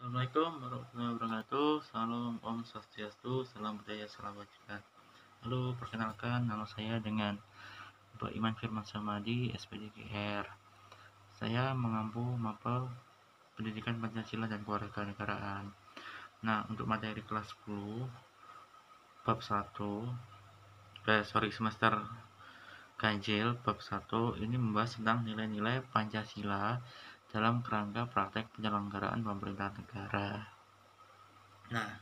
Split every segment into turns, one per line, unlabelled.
Assalamualaikum warahmatullahi wabarakatuh. Salam Om Swastiastu, salam budaya, salam kebajikan. Halo, perkenalkan nama saya dengan Bapak Iman Firman Samadi, SPDGR. Saya mengampu mapel Pendidikan Pancasila dan Kewarganegaraan. Nah, untuk materi kelas 10 bab 1, semester ganjil bab 1 ini membahas tentang nilai-nilai Pancasila dalam kerangka praktek penyelenggaraan pemerintahan negara. Nah,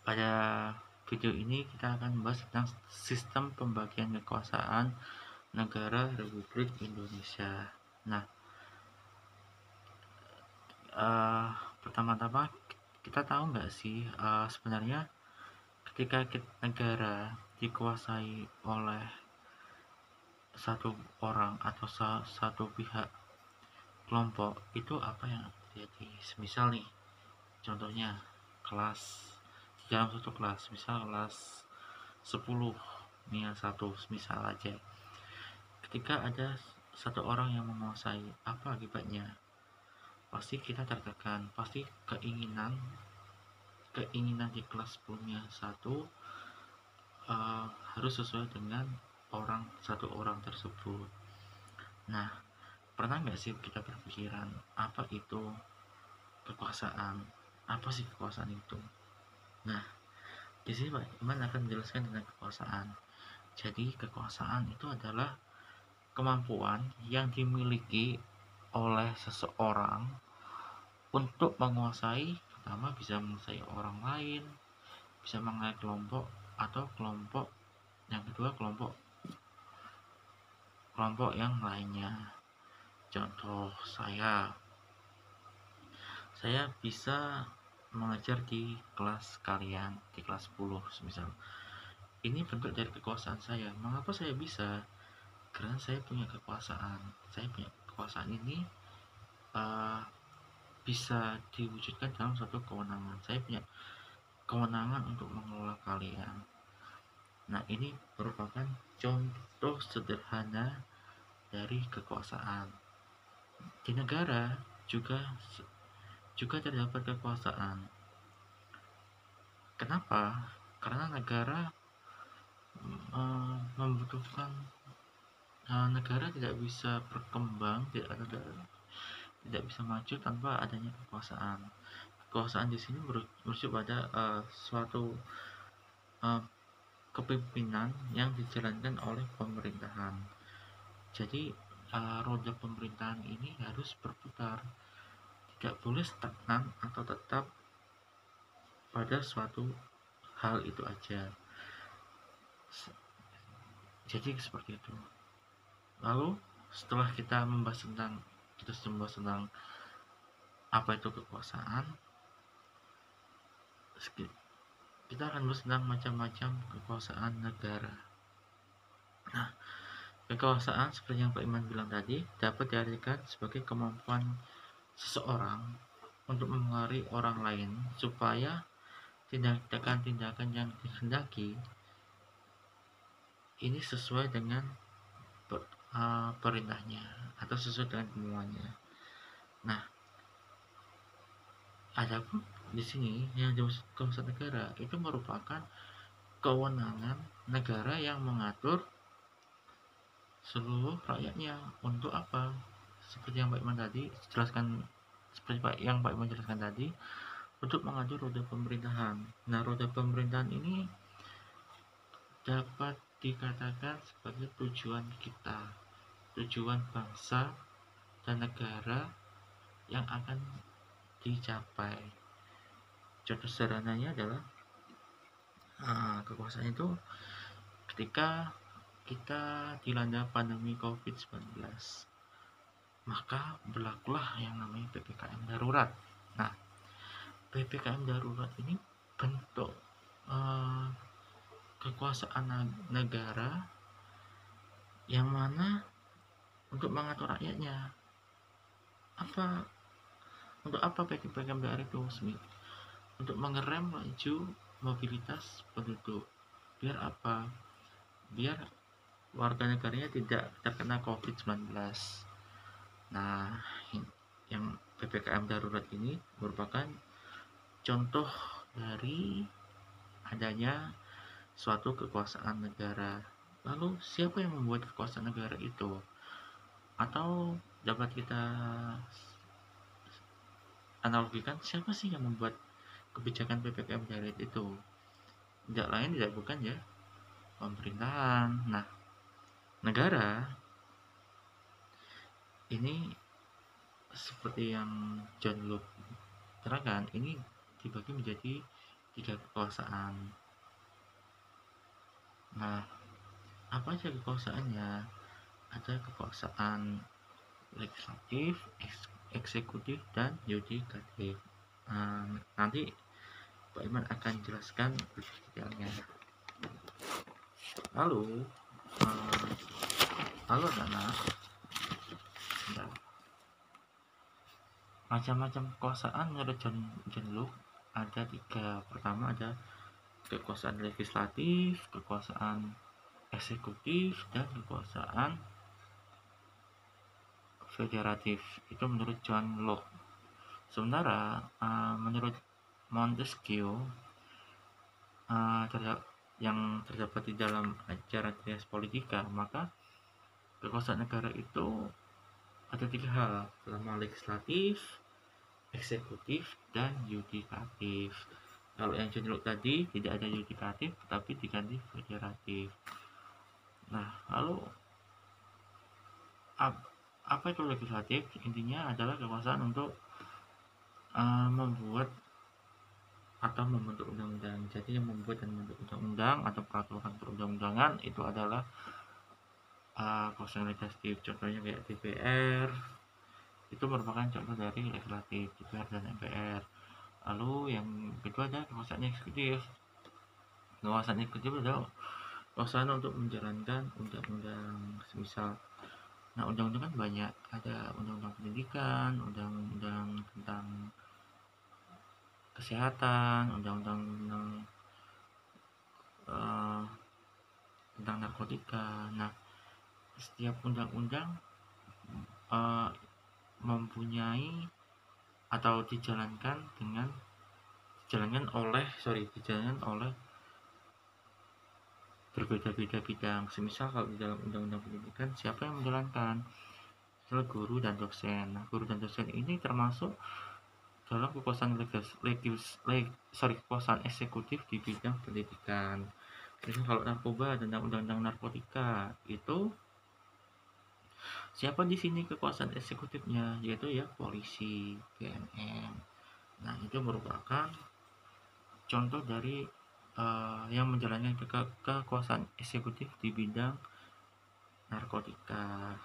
pada video ini kita akan membahas tentang sistem pembagian kekuasaan negara Republik Indonesia. Nah, pertama-tama kita tahu nggak sih sebenarnya ketika negara dikuasai oleh satu orang atau satu pihak kelompok, itu apa yang terjadi? Misal nih, contohnya kelas dalam satu kelas, misal kelas 10 minus 1 misal aja, ketika ada satu orang yang menguasai, apa akibatnya? Pasti kita tertekan, pasti keinginan di kelas 10 minus 1 harus sesuai dengan satu orang tersebut. Nah, pernah nggak sih kita berpikiran apa itu kekuasaan? Apa sih kekuasaan itu? Nah, di sini Pak Iman akan menjelaskan tentang kekuasaan. Jadi, kekuasaan itu adalah kemampuan yang dimiliki oleh seseorang untuk menguasai, pertama bisa menguasai orang lain, bisa menguasai kelompok, atau kelompok yang kedua kelompok yang lainnya. Contoh, saya bisa mengajar di kelas kalian, di kelas 10 misal. Ini bentuk dari kekuasaan saya. Mengapa saya bisa? Karena saya punya kekuasaan. Kekuasaan ini bisa diwujudkan dalam suatu kewenangan. Saya punya kewenangan untuk mengelola kalian. Nah, ini merupakan contoh sederhana dari kekuasaan. Di negara juga terdapat kekuasaan. Kenapa? Karena negara membutuhkan negara tidak bisa berkembang, tidak bisa maju tanpa adanya kekuasaan. Kekuasaan di sini merujuk pada suatu kepemimpinan yang dijalankan oleh pemerintahan. Jadi roda pemerintahan ini harus berputar, tidak boleh stagnan atau tetap pada suatu hal itu aja. Jadi seperti itu. Lalu setelah kita membahas tentang apa itu kekuasaan, kita akan bahas tentang macam-macam kekuasaan negara. Nah, kekuasaan seperti yang Pak Iman bilang tadi dapat diartikan sebagai kemampuan seseorang untuk mempengaruhi orang lain supaya tindakan-tindakan yang dikehendaki ini sesuai dengan perintahnya atau sesuai dengan kemauannya. Nah, adapun di sini yang dimaksud kekuasaan negara itu merupakan kewenangan negara yang mengatur seluruh rakyatnya untuk apa? Seperti yang Pak Iman jelaskan tadi, untuk mengatur roda pemerintahan. Nah, roda pemerintahan ini dapat dikatakan sebagai tujuan kita, tujuan bangsa dan negara yang akan dicapai. Contoh sederhananya adalah kekuasaan itu ketika kita dilanda pandemi COVID-19, maka berlakulah yang namanya PPKM darurat. Nah, PPKM darurat ini bentuk kekuasaan negara yang mana untuk mengatur rakyatnya. Untuk apa PPKM darurat itu? Untuk mengerem laju mobilitas penduduk. Biar apa? Biar warga negaranya tidak terkena COVID-19. Nah, yang PPKM darurat ini merupakan contoh dari adanya suatu kekuasaan negara. Lalu siapa yang membuat kekuasaan negara itu? Atau dapat kita analogikan, siapa sih yang membuat kebijakan PPKM darurat itu? Tidak lain tidak bukan ya pemerintahan. Nah, negara ini seperti yang John Locke terangkan, ini dibagi menjadi 3 kekuasaan. Nah, apa aja kekuasaannya? Ada kekuasaan legislatif, eksekutif, dan yudikatif. Nanti Pak Iman akan jelaskan lebih detailnya. Lalu anak-anak, macam-macam kekuasaan menurut John Locke ada 3. Pertama ada kekuasaan legislatif, kekuasaan eksekutif, dan kekuasaan federatif. Itu menurut John Locke. Sementara menurut Montesquieu yang terdapat di dalam ajaran Res Politica, maka kekuasaan negara itu ada 3 hal. Pertama legislatif, eksekutif, dan yudikatif. Kalau yang John Locke tadi tidak ada yudikatif tapi diganti federatif. Nah, lalu apa itu legislatif? Intinya adalah kekuasaan untuk membuat atau membentuk undang-undang. Jadi yang membuat dan membentuk undang-undang atau peraturan perundang-undangan itu adalah kekuasaan legislatif. Contohnya kayak DPR, itu merupakan contoh dari legislatif, DPR dan MPR. Lalu yang kedua ada kekuasaan eksekutif. Kekuasaan eksekutif adalah kekuasaan untuk menjalankan undang-undang semisal. Nah, undang-undang kan banyak, ada undang-undang pendidikan, undang-undang tentang kesehatan, undang-undang tentang narkotika. Nah, setiap undang-undang mempunyai atau dijalankan oleh berbeda-beda bidang. Semisal kalau di dalam undang-undang pendidikan, siapa yang menjalankan? Misalnya guru dan dosen. Nah, guru dan dosen ini termasuk dalam kekuasaan kekuasaan eksekutif di bidang pendidikan. Jadi kalau narkoba dan undang-undang narkotika itu siapa di sini kekuasaan eksekutifnya? Yaitu ya polisi, BNN. Nah, itu merupakan contoh dari yang menjalankan kekuasaan eksekutif di bidang narkotika.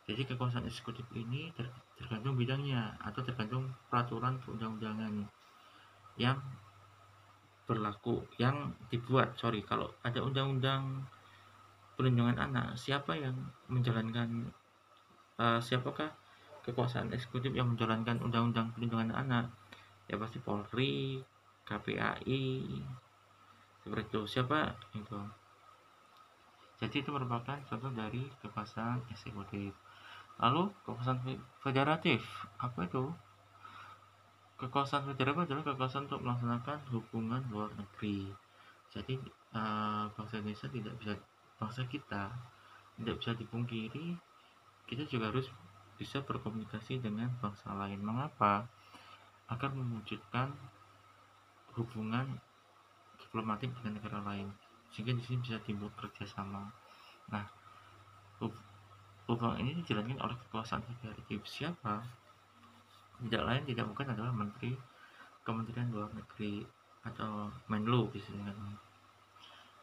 Jadi kekuasaan eksekutif ini tergantung bidangnya atau tergantung peraturan perundang-undangan yang berlaku, yang dibuat. Kalau ada undang-undang perlindungan anak, siapa yang menjalankan siapakah kekuasaan eksekutif yang menjalankan undang-undang perlindungan anak? Ya pasti Polri, KPAI, seperti itu. Siapa itu? Jadi itu merupakan contoh dari kekuasaan eksekutif. Lalu kekuasaan federatif, apa itu? Kekuasaan federatif adalah kekuasaan untuk melaksanakan hubungan luar negeri. Jadi bangsa Indonesia bangsa kita tidak bisa dipungkiri, kita juga harus bisa berkomunikasi dengan bangsa lain. Mengapa? Agar mewujudkan hubungan diplomatik dengan negara lain, sehingga di sini bisa timbul kerjasama. Nah, hubungan ini dijalankan oleh kekuasaan federatif. Siapa? Tidak lain tidak bukan adalah Kementerian Luar Negeri atau Menlu biasanya.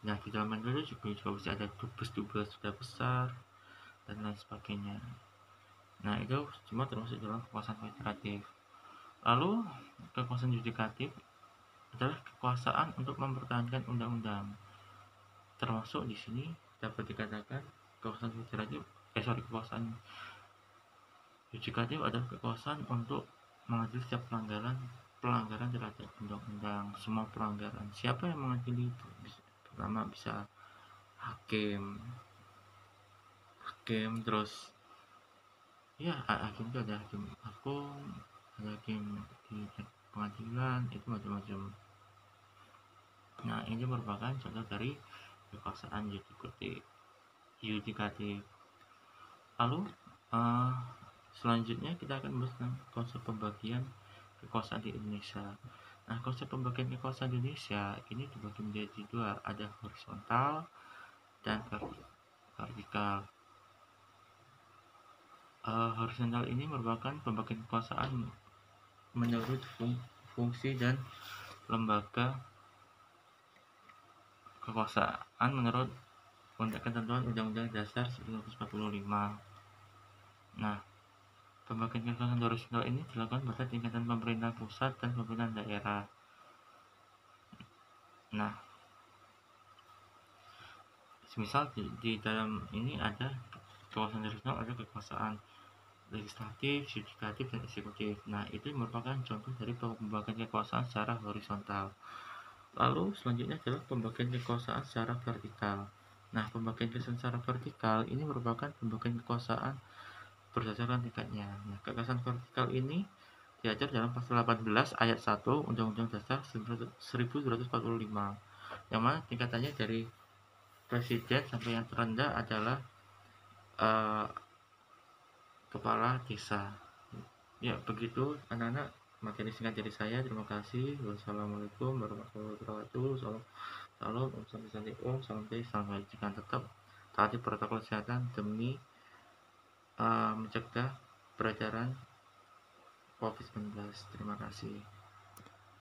Nah, di dalam Menlu juga bisa ada dubes sudah besar dan lain sebagainya. Nah, itu semua termasuk dalam kekuasaan federatif. Lalu kekuasaan yudikatif adalah kekuasaan untuk mempertahankan undang-undang. Termasuk di sini dapat dikatakan kekuasaan federatif, kekuasaan yudikatif adalah kekuasaan untuk mengadili setiap pelanggaran terhadap undang-undang. Semua pelanggaran, siapa yang mengadili itu? Pertama bisa hakim, terus Ya, hakim itu ada hakim agung, ada hakim di pengadilan, itu macam-macam. Nah, ini merupakan contoh dari kekuasaan yudikatif. Lalu uh, selanjutnya kita akan bahas tentang konsep pembagian kekuasaan di Indonesia. Nah, konsep pembagian kekuasaan di Indonesia ini dibagi menjadi dua, ada horizontal dan vertikal. Horizontal ini merupakan pembagian kekuasaan menurut fungsi dan lembaga kekuasaan menurut ketentuan Undang-Undang Dasar 1945. Nah, pembagian kekuasaan horizontal ini dilakukan pada tingkatan pemerintah pusat dan pemerintahan daerah. Nah, semisal di dalam ini ada kekuasaan horizontal, ada kekuasaan legislatif, yudikatif, dan eksekutif. Nah, itu merupakan contoh dari pembagian kekuasaan secara horizontal. Lalu selanjutnya adalah pembagian kekuasaan secara vertikal. Nah, pembagian kekuasaan secara vertikal ini merupakan pembagian kekuasaan berdasarkan tingkatnya. Nah, kekuasaan vertikal ini diatur dalam pasal 18 ayat 1 Undang-Undang Dasar 1945, yang mana tingkatannya dari presiden sampai yang terendah adalah uh, kepala desa. Ya, begitu anak-anak materi singkat dari saya. Terima kasih. Wassalamualaikum warahmatullahi wabarakatuh. Salam, salam, om santi om, salam baik, salam kebajikan. Tetap taati protokol kesehatan demi mencegah peredaran COVID-19. Terima kasih.